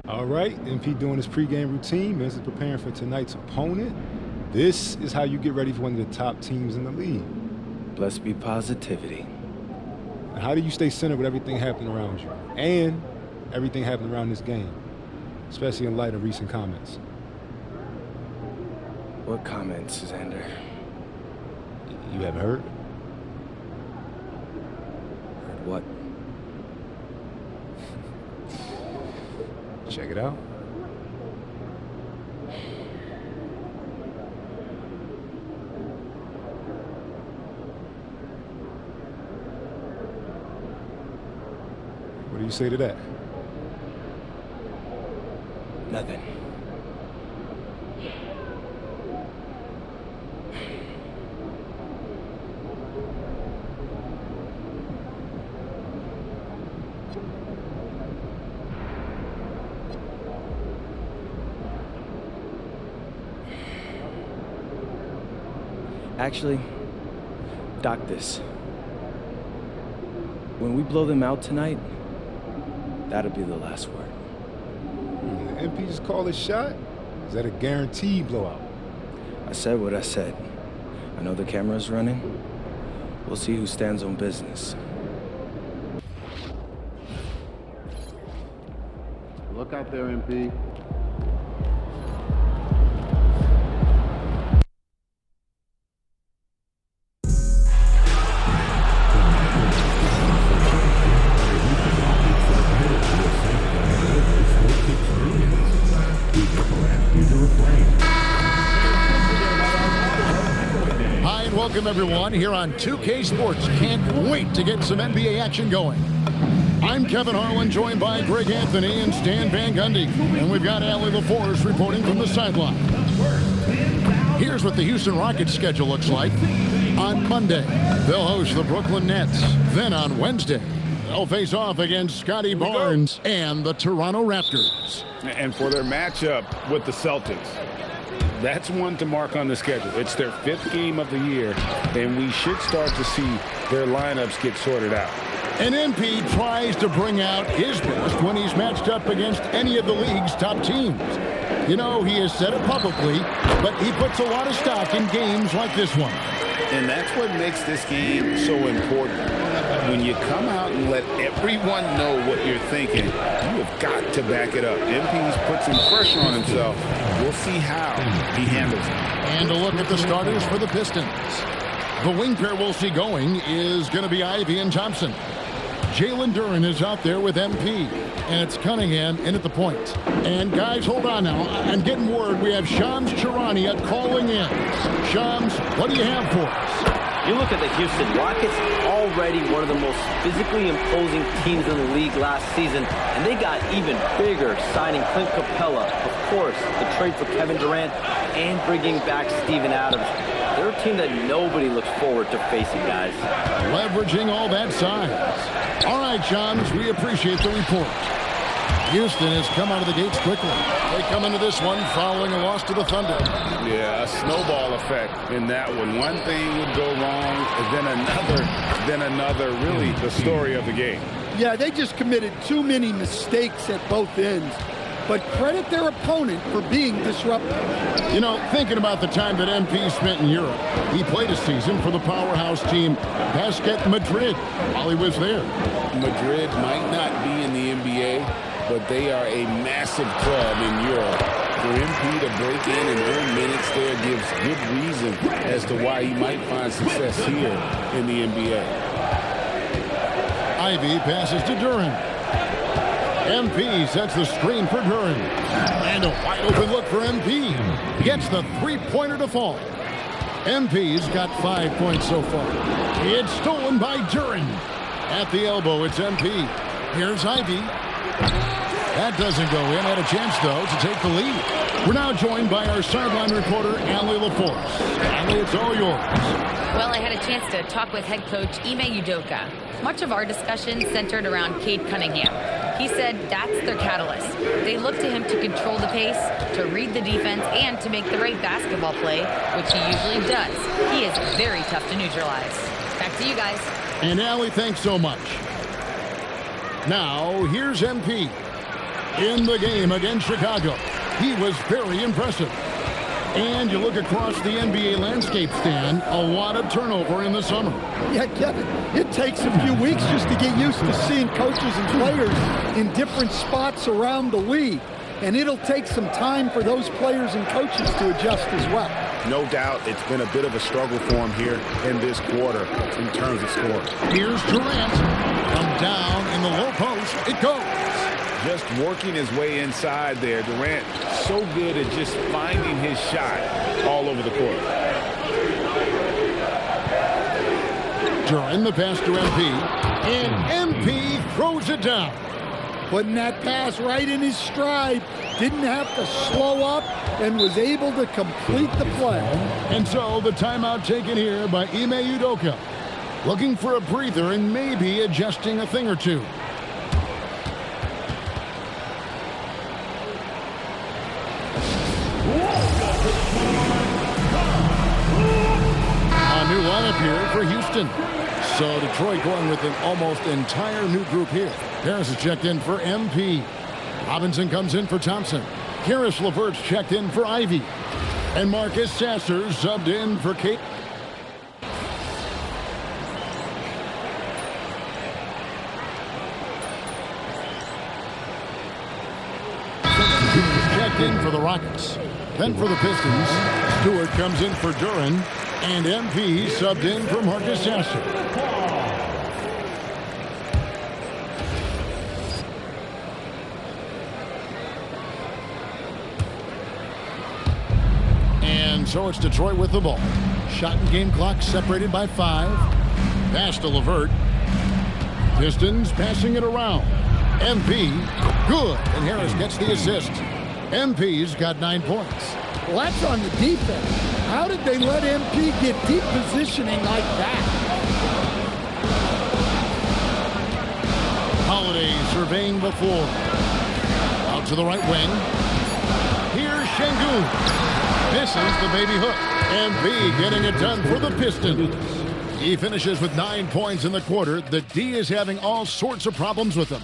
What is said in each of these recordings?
All right, MP doing his pregame routine. Vince is preparing for tonight's opponent. This is how you get ready for one of the top teams in the league. Blessed be positivity. And how do you stay centered with everything happening around you? And everything happening around this game, especially in light of recent comments. What comments, Xander? You haven't heard? Heard what? Check it out. What do you say to that? Nothing. Actually, dock this. When we blow them out tonight, that'll be the last word. The MP just called his shot? Is that a guaranteed blowout? I said what I said. I know the camera's running. We'll see who stands on business. Look out there, MP. Hi and welcome everyone here on 2K Sports. Can't wait to get some NBA action going. I'm Kevin Harlan, joined by Greg Anthony and Stan Van Gundy. And we've got Allie LaForce reporting from the sideline. Here's what the Houston Rockets schedule looks like. On Monday, they'll host the Brooklyn Nets. Then on Wednesday, they'll face off against Scotty Barnes and the Toronto Raptors. And for their matchup with the Celtics, that's one to mark on the schedule. It's their 5th game of the year, and we should start to see their lineups get sorted out. And MP tries to bring out his best when he's matched up against any of the league's top teams. You know, he has said it publicly, but he puts a lot of stock in games like this one. And that's what makes this game so important. When you come out and let everyone know what you're thinking, you have got to back it up. MP's put some pressure on himself. We'll see how he handles it. And a look at the starters for the Pistons. The wing pair we'll see going is going to be Ivy and Thompson. Jalen Duren is out there with MP, and it's Cunningham in at the point. And guys, hold on now. I'm getting word we have Shams Charania calling in. Shams, what do you have for us? You look at the Houston Rockets, already one of the most physically imposing teams in the league last season, and they got even bigger signing Clint Capella, of course, the trade for Kevin Durant, and bringing back Steven Adams. They're a team that nobody looks forward to facing, guys. Leveraging all that size. All right, Shams, we appreciate the report. Houston has come out of the gates quickly. They come into this one following a loss to the Thunder. Yeah, a snowball effect in that one. One thing would go wrong, then another. Really, the story of the game. Yeah, they just committed too many mistakes at both ends. But credit their opponent for being disruptive. You know, thinking about the time that MP spent in Europe, he played a season for the powerhouse team Basket Madrid while he was there. Madrid might not be in the NBA, but they are a massive club in Europe. For MP to break in and earn minutes there gives good reason as to why he might find success here in the NBA. Ivy passes to Duren. MP sets the screen for Duren. And a wide open look for MP. Gets the three-pointer to fall. MP's got 5 points so far. It's stolen by Duren. At the elbow, it's MP. Here's Ivy. That doesn't go in. Had a chance, though, to take the lead. We're now joined by our sideline reporter, Allie LaForce. Allie, it's all yours. Well, I had a chance to talk with head coach Ime Udoka. Much of our discussion centered around Cade Cunningham. He said that's their catalyst. They look to him to control the pace, to read the defense, and to make the right basketball play, which he usually does. He is very tough to neutralize. Back to you guys. And Allie, thanks so much. Now, here's MP. in the game against Chicago. He was very impressive. And you look across the NBA landscape, Stan, a lot of turnover in the summer. Yeah, Kevin, it takes a few weeks just to get used to seeing coaches and players in different spots around the league. And it'll take some time for those players and coaches to adjust as well. No doubt it's been a bit of a struggle for him here in this quarter in terms of scoring. Here's Durant. Come down in the low post. It goes. Just working his way inside there. Durant so good at just finding his shot all over the court. During the pass to MP. And MP throws it down. Putting that pass right in his stride. Didn't have to slow up and was able to complete the play. And so the timeout taken here by Ime Udoka. Looking for a breather and maybe adjusting a thing or two. A new lineup here for Houston. So Detroit going with an almost entire new group here. Harris is checked in for MP. Robinson comes in for Thompson. Karis LeVert's checked in for Ivy. And Marcus Sasser subbed in for Kate. Checked in for the Rockets. Then for the Pistons, Stewart comes in for Duran. And MP subbed in for Marcus Sasser. And so it's Detroit with the ball. Shot and game clock separated by 5. Pass to LeVert. Pistons passing it around. MP, good. And Harris gets the assist. MP's got 9 points. Well, that's on the defense. How did they let MP get deep positioning like that? Holiday surveying the floor. Out to the right wing. Here's Şengün. This is the baby hook. MP getting it done for the Pistons. He finishes with 9 points in the quarter. The D is having all sorts of problems with him.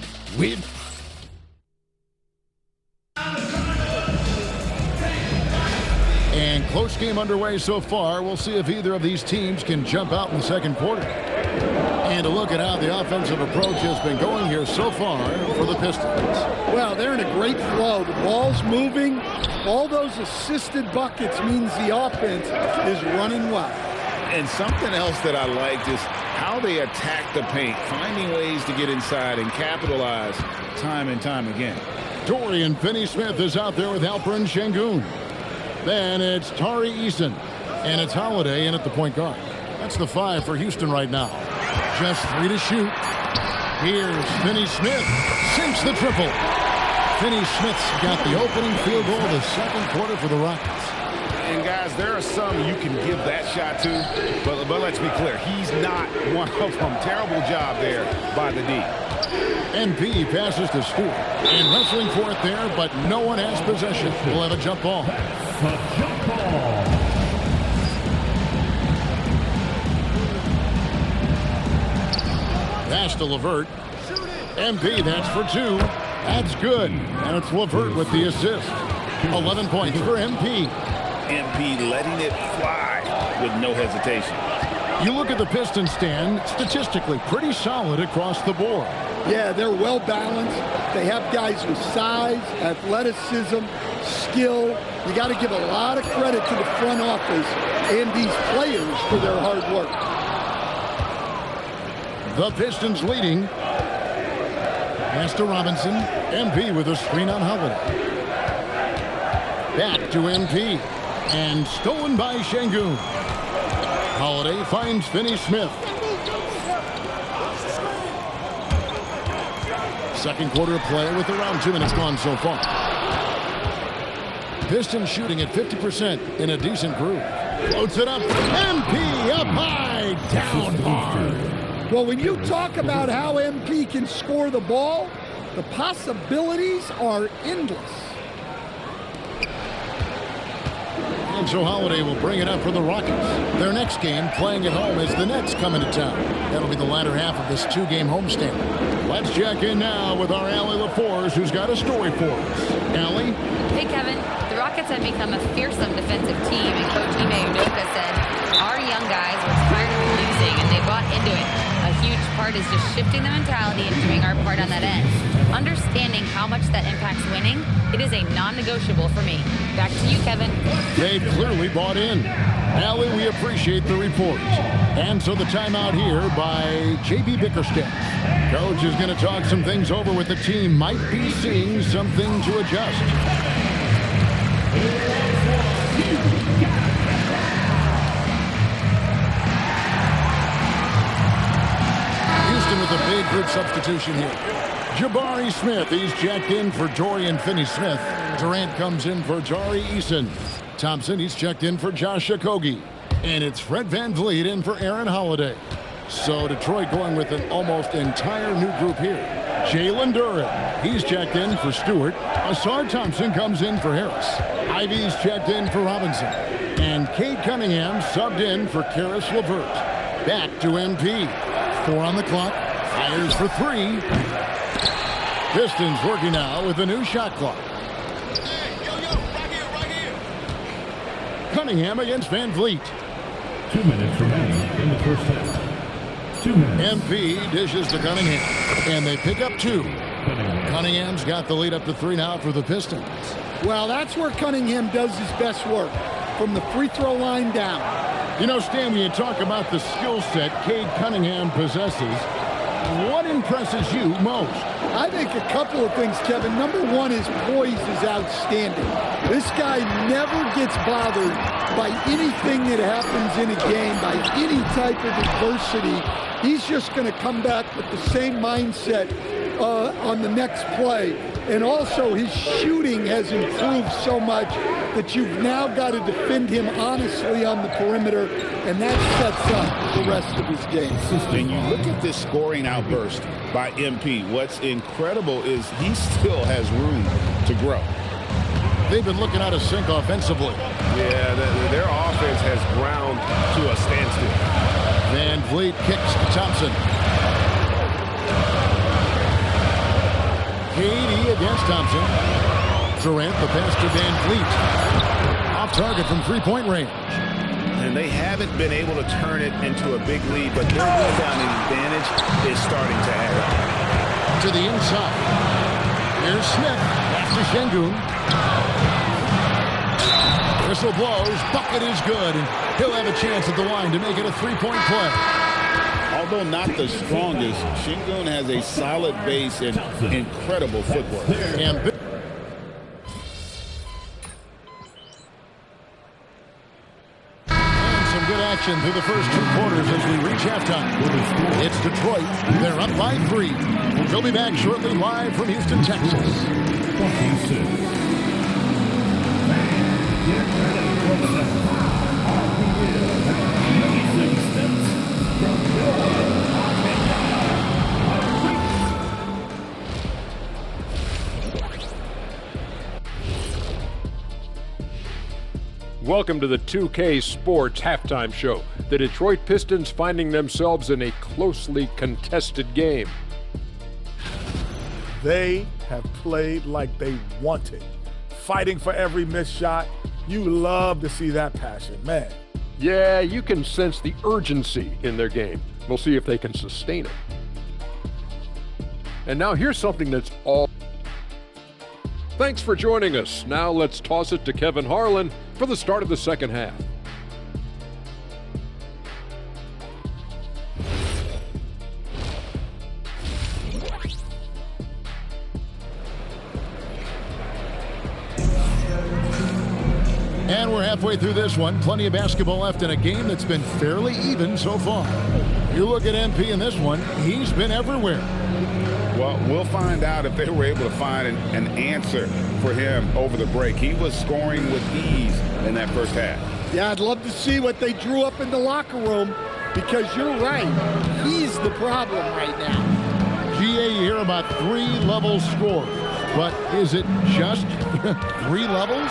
And close game underway so far. We'll see if either of these teams can jump out in the second quarter. And a look at how the offensive approach has been going here so far for the Pistons. Well, they're in a great flow. The ball's moving. All those assisted buckets means the offense is running well. And something else that I liked is how they attack the paint, finding ways to get inside and capitalize time and time again. Dorian Finney-Smith is out there with Alperen Şengün. Then it's Tari Eason. And it's Holiday in at the point guard. That's the 5 for Houston right now. Just 3 to shoot. Here's Finney-Smith. Sinks the triple. Finney-Smith's got the opening field goal of the second quarter for the Rockets. And guys, there are some you can give that shot to, but let's be clear, he's not one of them. Terrible job there by the D. MP passes to Stewart. And wrestling for it there, but no one has possession. We'll have a jump ball. Pass to LeVert. MP, that's for 2. That's good. And it's LeVert with the assist. 11 points for MP. MP letting it fly with no hesitation. You look at the Pistons stand, statistically pretty solid across the board. Yeah, they're well balanced. They have guys with size, athleticism, skill. You got to give a lot of credit to the front office and these players for their hard work. The Pistons leading. Pass to Robinson. MP with a screen on Holiday. Back to MP. And stolen by Şengün. Holiday finds Finney-Smith. Second quarter of play with around 2 minutes gone so far. Pistons shooting at 50% in a decent groove. Floats it up. MP up high, down hard. Well, when you talk about how MP can score the ball, the possibilities are endless. And so Holiday will bring it up for the Rockets. Their next game, playing at home, is the Nets coming to town. That'll be the latter half of this 2-game homestand. Let's check in now with our Allie LaForce, who's got a story for us. Allie? Hey, Kevin. The Rockets have become a fearsome defensive team, and Coach Ime Udoka said, our young guys were tired of losing, and they bought into it. A huge part is just shifting the mentality and doing our part on that end. Understanding how much that impacts winning, it is a non-negotiable for me. Back to you, Kevin. They've clearly bought in. Allie, we appreciate the report. And so the timeout here by J.B. Bickerstaff. Coach is going to talk some things over with the team. Might be seeing something to adjust. Houston with a big group substitution here. Jabari Smith, he's checked in for Dorian Finney-Smith. Durant comes in for Tari Eason. Thompson, he's checked in for Josh Okogie. And it's Fred VanVleet in for Aaron Holiday. So Detroit going with an almost entire new group here. Jalen Duren, he's checked in for Stewart. Asar Thompson comes in for Harris. Ivy's checked in for Robinson. And Cade Cunningham subbed in for Karis LeVert. Back to MP. 4 on the clock. Fires for 3. Pistons working now with a new shot clock. Cunningham against VanVleet. 2 minutes remaining in the first half. 2 minutes. MP dishes to Cunningham, and they pick up 2. Cunningham's got the lead up to 3 now for the Pistons. Well, that's where Cunningham does his best work, from the free throw line down. You know, Stan, when you talk about the skill set Cade Cunningham possesses, what impresses you most? I think a couple of things, Kevin. Number one, his poise is outstanding. This guy never gets bothered by anything that happens in a game, by any type of adversity. He's just going to come back with the same mindset on the next play. And also, his shooting has improved so much that you've now got to defend him honestly on the perimeter, and that sets up the rest of his game. And you look at this scoring outburst by MP. What's incredible is he still has room to grow. They've been looking out of sync offensively. Yeah, their offense has ground to a standstill. VanVleet kicks to Thompson. KD against Thompson. Durant, the pass to VanVleet. Off target from three-point range. And they haven't been able to turn it into a big lead, but their rebounding advantage is starting to add up. To the inside. Here's Smith. Pass to Şengün. Whistle blows. Bucket is good. And he'll have a chance at the line to make it a three-point play. Although not the strongest, Şengün has a solid base and incredible footwork. And some good action through the first 2 quarters as we reach halftime. It's Detroit. They're up by 3. We'll be back shortly live from Houston, Texas. 26. Welcome to the 2K Sports Halftime Show. The Detroit Pistons finding themselves in a closely contested game. They have played like they wanted, fighting for every missed shot. You love to see that passion, man. Yeah, you can sense the urgency in their game. We'll see if they can sustain it. And now here's something that's all. Thanks for joining us. Now let's toss it to Kevin Harlan for the start of the second half. And we're halfway through this one. Plenty of basketball left in a game that's been fairly even so far. You look at MP in this one, he's been everywhere. Well, we'll find out if they were able to find an answer for him over the break. He was scoring with ease in that first half. Yeah, I'd love to see what they drew up in the locker room, because you're right. He's the problem right now. GA, you hear about 3-level scores, but is it just 3 levels?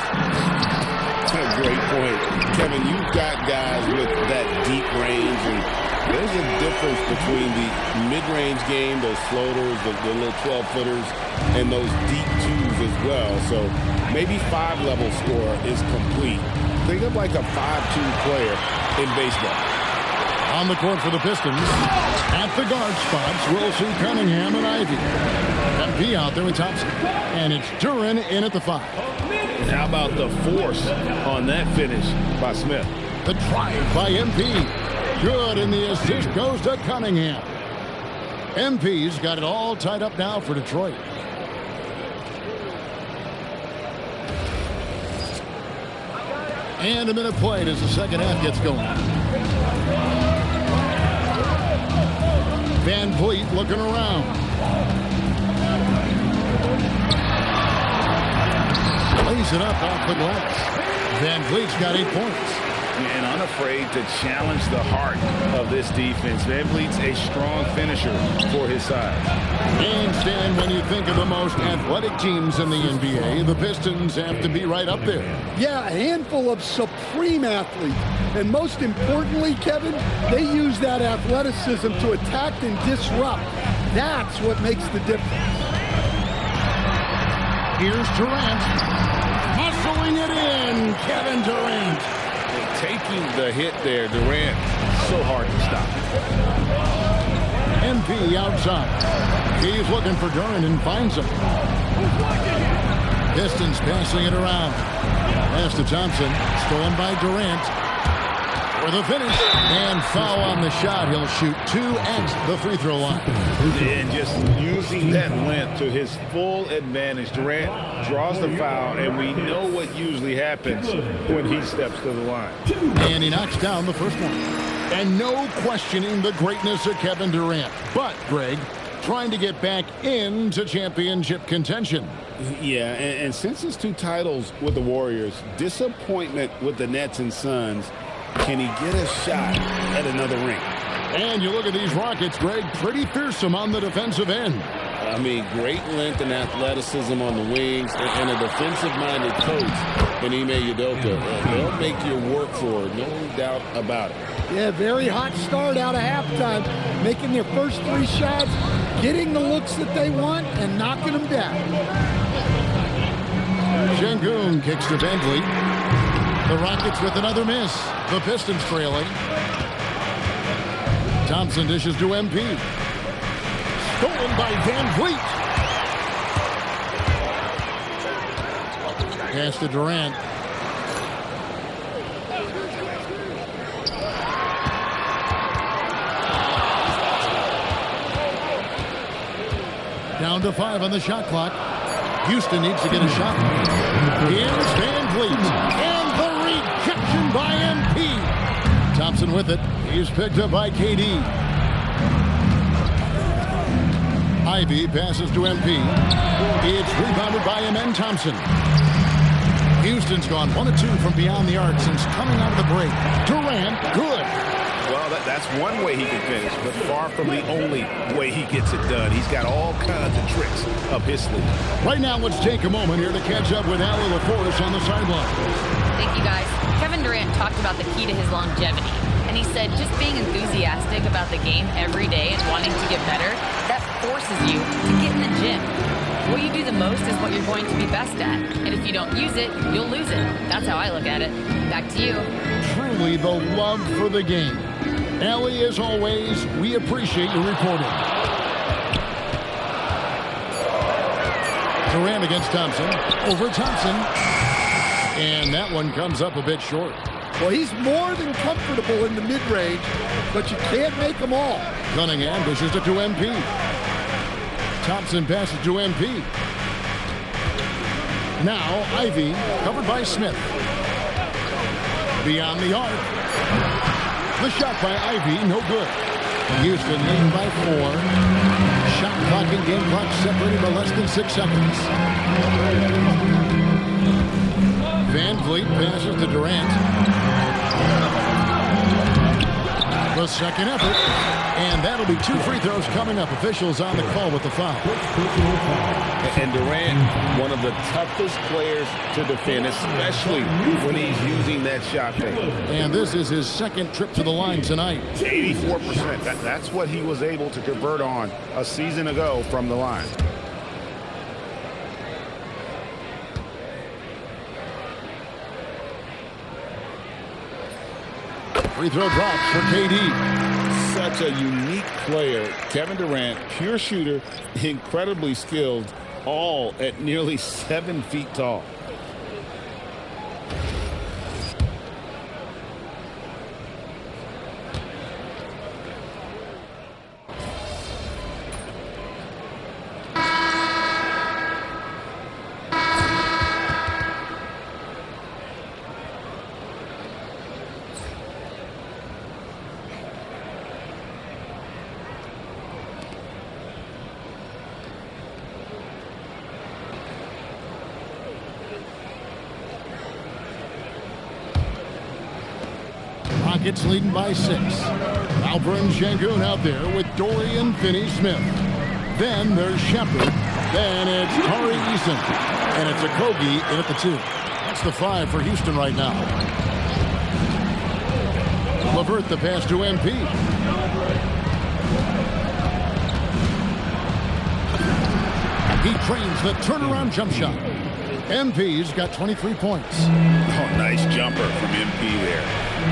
That's a great point. Kevin, you've got guys with that deep range and There's a difference between the mid-range game, those floaters, the little 12-footers, and those deep twos as well. So maybe 5-level score is complete. Think of like a 5-2 player in baseball. On the court for the Pistons, at the guard spots, we'll see Cunningham and Ivy. MP out there with Thompson. And it's Duren in at the 5. How about the force on that finish by Smith? The drive by MP. Good, and the assist goes to Cunningham. MP's got it all tied up now for Detroit. And a minute played as the second half gets going. Van Vliet looking around. Lays it up off the glass. Van Vliet's got 8 points. And unafraid to challenge the heart of this defense. Van Vliet's a strong finisher for his size. And Stan, when you think of the most athletic teams in the NBA, the Pistons have to be right up there. Yeah, a handful of supreme athletes. And most importantly, Kevin, they use that athleticism to attack and disrupt. That's what makes the difference. Here's Durant. Muscling it in, Kevin Durant. Taking the hit there, Durant, so hard to stop. MP outside. He's looking for Durant and finds him. Pistons passing it around. Pass to Thompson. Stolen by Durant. For the finish. And foul on the shot. He'll shoot 2 at the free throw line. And just using that length to his full advantage. Durant draws the foul, and we know what usually happens when he steps to the line. And he knocks down the first one. And no questioning the greatness of Kevin Durant. But, Greg, trying to get back into championship contention. Yeah, and since his 2 titles with the Warriors, disappointment with the Nets and Suns, can he get a shot at another ring? And you look at these Rockets, Greg, pretty fearsome on the defensive end. I mean, great length and athleticism on the wings, and a defensive-minded coach in Ime Udoka. They'll make you work for it, no doubt about it. Yeah, very hot start out of halftime, making their first 3 shots, getting the looks that they want, and knocking them down. Şengün kicks to Van Vliet. The Rockets with another miss. The Pistons trailing. Thompson dishes to MP. Stolen by Van Vliet. Pass to Durant. Down to 5 on the shot clock. Houston needs to get a shot. Here's Van Vliet. And the rejection by MP. Thompson with it. He's picked up by KD. Ivy passes to MP. It's rebounded by Amen Thompson. Houston's gone 1 of 2 from beyond the arc since coming out of the break. Durant, good. Well, that's one way he can finish, but far from the only way he gets it done. He's got all kinds of tricks up his sleeve. Right now, let's take a moment here to catch up with Allie LaForce on the sideline. Thank you, guys. Kevin Durant talked about the key to his longevity. And he said just being enthusiastic about the game every day and wanting to get better, that forces you to get in the gym. What you do the most is what you're going to be best at. And if you don't use it, you'll lose it. That's how I look at it. Back to you. Truly the love for the game. Allie, as always, we appreciate your reporting. Durant against Thompson. Over Thompson. And that one comes up a bit short. Well, he's more than comfortable in the mid-range, but you can't make them all. Cunningham dishes it to MP. Thompson passes to MP. Now, Ivy, covered by Smith. Beyond the arc. The shot by Ivy, no good. Houston leading by 4. Shot clock and game clock separated by less than 6 seconds. Van Vliet passes to Durant. The the second effort. And that'll be 2 free throws coming up. Officials on the call with the foul. And Durant, one of the toughest players to defend, especially when he's using that shot fake. And this is his second trip to the line tonight. 84%. That's what he was able to convert on a season ago from the line. Free throw drops for KD. Such a unique player. Kevin Durant, pure shooter, incredibly skilled, all at nearly 7 feet tall. Rockets leading by 6. Alperen Sengun out there with Dorian Finney-Smith. Then there's Shepard. Then it's Tari Eason. And it's Okogie in at the 2. That's the 5 for Houston right now. LeVert the pass to MP. He trains the turnaround jump shot. MP's got 23 points. Oh, nice jumper from MP there.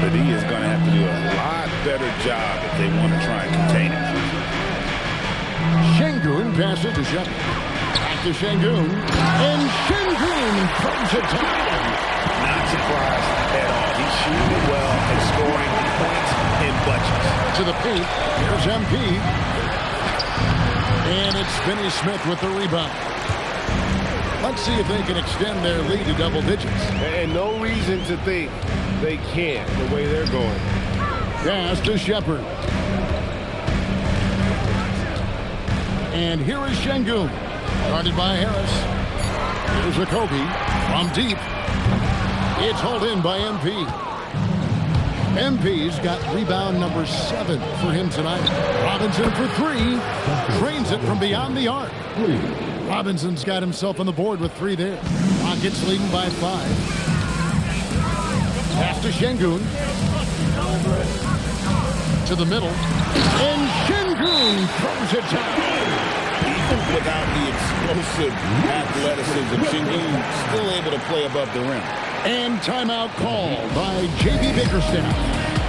But he is going to have to do a lot better job if they want to try and contain him. Sengun passes to Shepard. Back to Sengun. And Sengun throws it down. Not surprised at all. He's shooting well and scoring points in bunches. To the paint. Here's MP. And it's Finney-Smith with the rebound. Let's see if they can extend their lead to double digits. And no reason to think they can't the way they're going. Pass to Shepard. And here is Sengun. Guarded by Harris. Here's Okogie from deep. It's hauled in by MP. MP's got rebound number 7 for him tonight. Robinson for 3. Drains it from beyond the arc. Robinson's got himself on the board with 3 there. Rockets leading by 5. Pass to Sengun. To the middle. And Sengun throws it down. Even without the explosive athleticism, Sengun still able to play above the rim. And timeout called by J.B. Bickerstaff.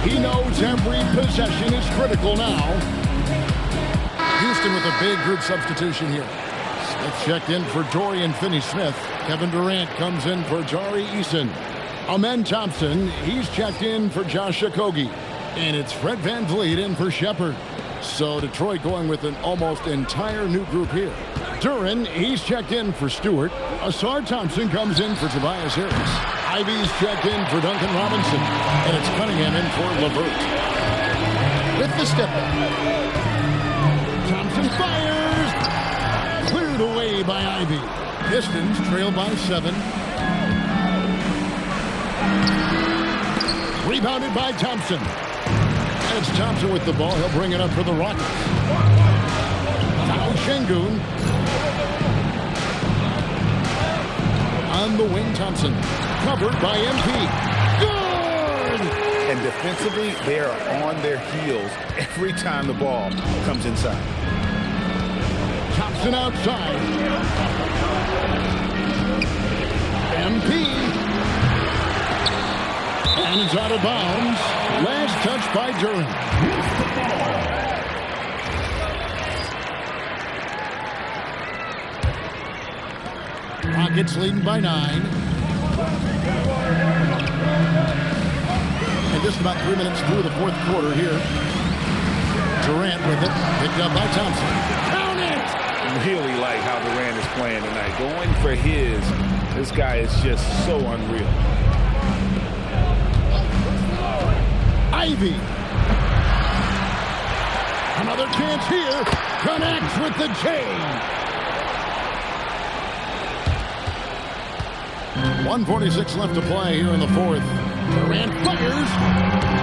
He knows every possession is critical now. Houston with a big group substitution here. Smith checked in for Dorian Finney-Smith. Kevin Durant comes in for Tari Eason. Amen Thompson, he's checked in for Josh Okogie. And it's Fred VanVleet in for Shepard. So Detroit going with an almost entire new group here. Duran, he's checked in for Stewart. Asar Thompson comes in for Tobias Harris. Ivy's checked in for Duncan Robinson. And it's Cunningham in for LeVert. With the step back. Thompson fires. Cleared away by Ivy. Pistons trail by 7. Rebounded by Thompson. It's Thompson with the ball. He'll bring it up for the Rockets. Now Sengun. On the wing, Thompson. Covered by MP. Good! And defensively, they are on their heels every time the ball comes inside. Thompson outside. MP. And it's out of bounds. Last touch by Duran. Rockets leading by 9. And just about 3 minutes through the 4th quarter here. Durant with it. Picked up by Thompson. Count it! Really like how Durant is playing tonight. Going for his. This guy is just so unreal. Ivy. Another chance here. Connects with the J. 1:46 left to play here in the 4th. Durant fires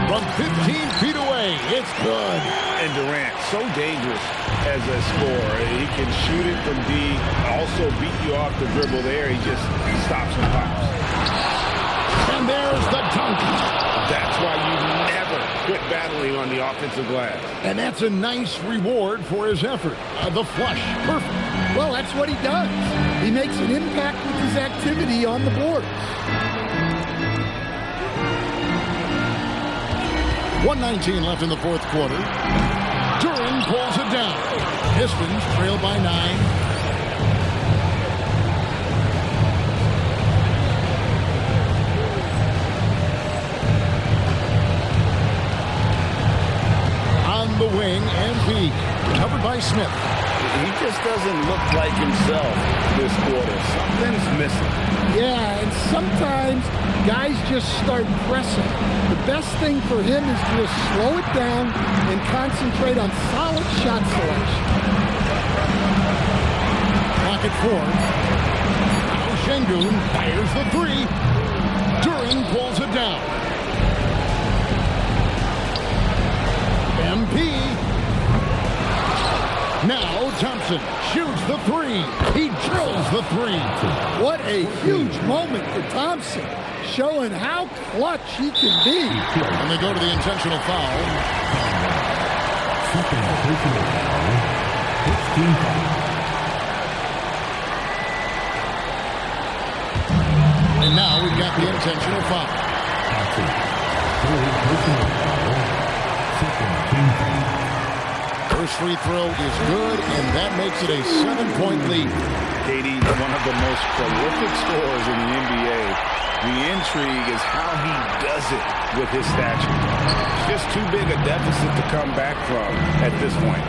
from 15 feet away. It's good. And Durant, so dangerous as a scorer. He can shoot it from deep, also beat you off the dribble there. He just stops and pops. And there's the dunk. That's why you never quit battling on the offensive glass. And that's a nice reward for his effort. The flush. Perfect. Well, that's what he does. He makes an impact with his activity on the boards. 1:19 left in the fourth quarter. Duran pulls it down. Pistons trail by 9. On the wing, MP. Covered by Smith. He just doesn't look like himself this quarter. Something's missing. Yeah, and sometimes guys just start pressing. The best thing for him is to just slow it down and concentrate on solid shot selection. Clock at 4. Now Şengün fires the 3. Duran pulls it down. MP. Now Thompson shoots the 3. He drills the 3. What a huge moment for Thompson, showing how clutch he can be. And they go to the intentional foul. Second personal foul. 16 foul. And now we've got the intentional foul. Third personal foul. Second team foul. First free throw is good, and that makes it a 7-point lead. KD, one of the most prolific scorers in the NBA. The intrigue is how he does it with his stature. Just too big a deficit to come back from at this point.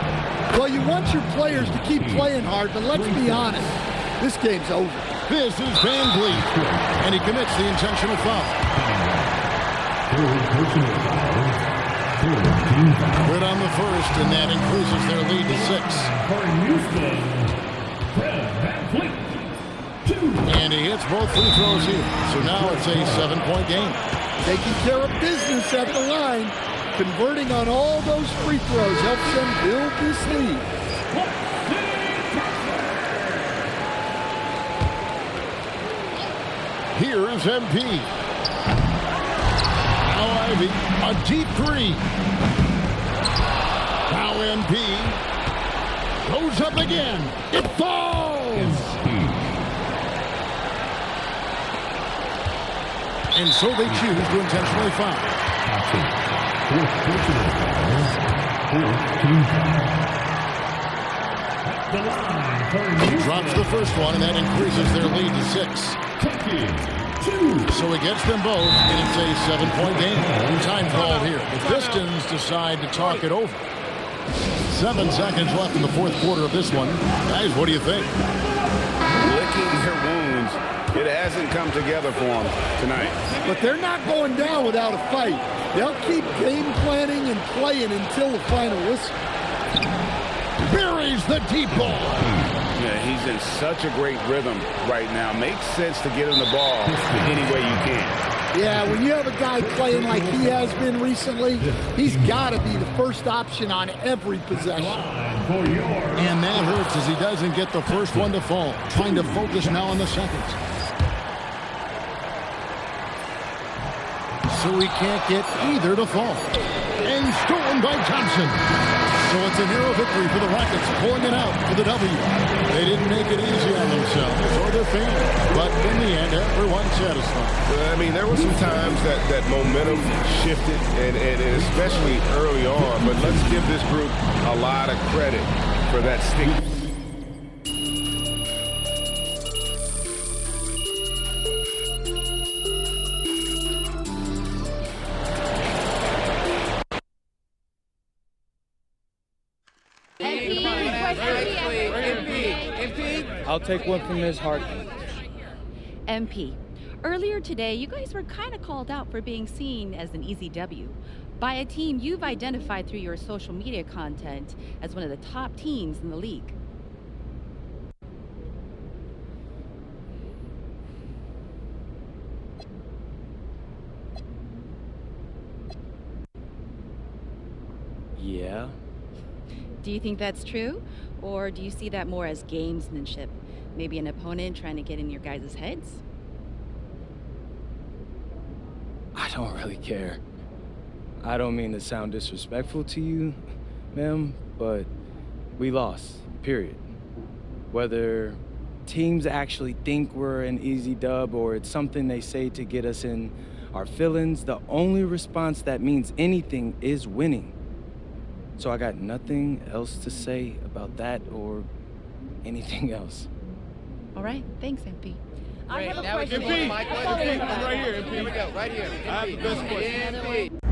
Well, you want your players to keep playing hard, but let's be honest, this game's over. This is Van Vliet, and he commits the intentional foul. Third personal foul. Team foul. Good on the first, and that increases their lead to 6. For Houston, Fred VanVleet. 2. And he hits both free throws here. So now it's a 7-point game. Taking care of business at the line, converting on all those free throws helps them build this lead. Here's MP. Now Ivy, a deep 3. Now MP goes up again. It falls. And so they choose to intentionally foul. Fourth personal foul. Fourth team foul. The line for He drops the first one, and that increases their lead to 6. So he gets them both, and it's a 7-point game. Time called here. The Pistons decide to talk it over. 7 seconds left in the fourth quarter of this one. Guys, what do you think? Licking their wounds. It hasn't come together for them tonight. But they're not going down without a fight. They'll keep game planning and playing until the final whistle. Buries the deep ball. Yeah, he's in such a great rhythm right now. Makes sense to get him the ball any way you can. Yeah, when you have a guy playing like he has been recently, he's got to be the first option on every possession. And that hurts as he doesn't get the first one to fall. Trying to focus now on the seconds. So he can't get either to fall. And stolen by Thompson. So it's a narrow victory for the Rockets, pulling it out for the W. They didn't make it easy on themselves or their fans, but in the end, everyone's satisfied. I mean, there were some times that momentum shifted, and especially early on, but let's give this group a lot of credit for that stick. I'll take one from Ms. Hart. MP, earlier today, you guys were kind of called out for being seen as an easy W by a team you've identified through your social media content as one of the top teams in the league. Yeah. Do you think that's true? Or do you see that more as gamesmanship? Maybe an opponent trying to get in your guys' heads? I don't really care. I don't mean to sound disrespectful to you, ma'am, but we lost, period. Whether teams actually think we're an easy dub or it's something they say to get us in our feelings, the only response that means anything is winning. So I got nothing else to say about that or anything else. All right, thanks, MP. I have a question. MP, right here, MP. Here we go, right here. MP. I have the best question. MP.